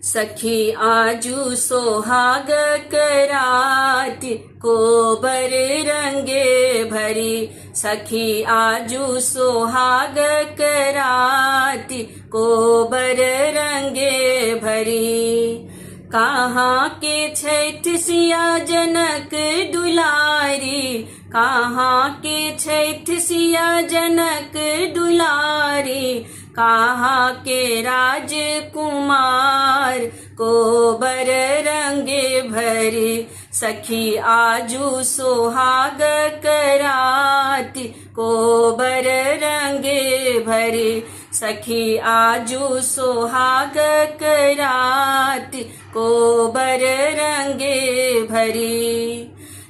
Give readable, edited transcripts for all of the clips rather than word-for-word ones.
सखी आजू सोहाग कराती कोबर रंगे भरी। सखी आजू सोहाग कराती कोबर रंगे भरी। कहाँ के छैठ सिया जनक दुलारी, कहाँ के छैठ सिया जनक दुलारी। कहाँ के राजकुमार कोबर रंगे भरी। सखी आजू सोहाग कराती कोबर रंगे भरी। सखी आजू सोहाग कराती कोबर रंगे भरी।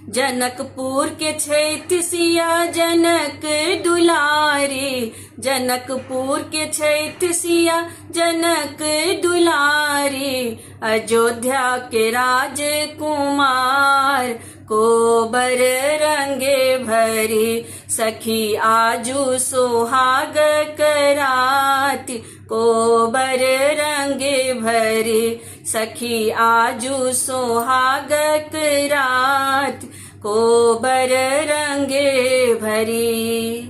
जनकपुर के छैठ सिया जनक दुलारी, जनकपुर के छैठ सिया जनक दुलारी। अयोध्या के राजकुमार कोबर रंगे भरी। सखी आजू सोहाग कराती कोबर रंगे भरी। सखी आजू सोहाग कराती कोबर रंगे भरी।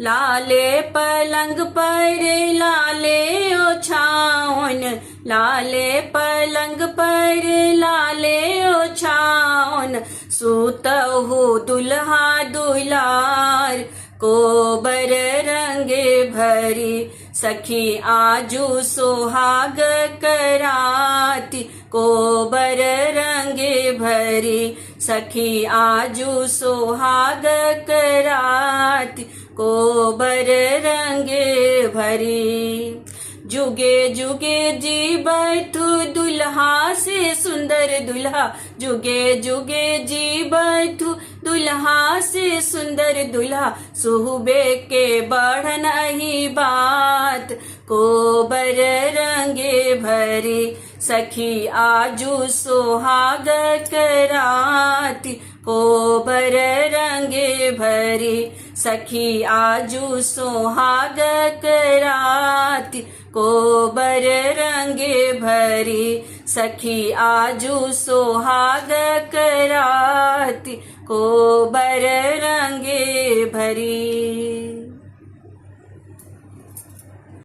लाले पलंग पर लाले ओछावन, लाले पलंग पर लाले ओछावन। सूतहु दुल्हा दुलार कोबर रंगे भरी। सखी आजू सोहाग कराती कोबर रंगे भरी। सखी आजू सोहाग कराती कोबर रंगे भरी। जुगे जुगे जी बैठू दुल्हा से सुंदर दुल्हा। जुगे जुगे जी बैठू दुल्हा से सुंदर दुल्हा। सुहबे के बढ़न ही बात कोबर रंगे भरी। सखी आजू सोहाग कराती कोबर रंगे भरी। सखी आजू सोहाग कराती कोबर रंगे भरी। सखी आजू सोहाग कराती कोबर रंगे भरी।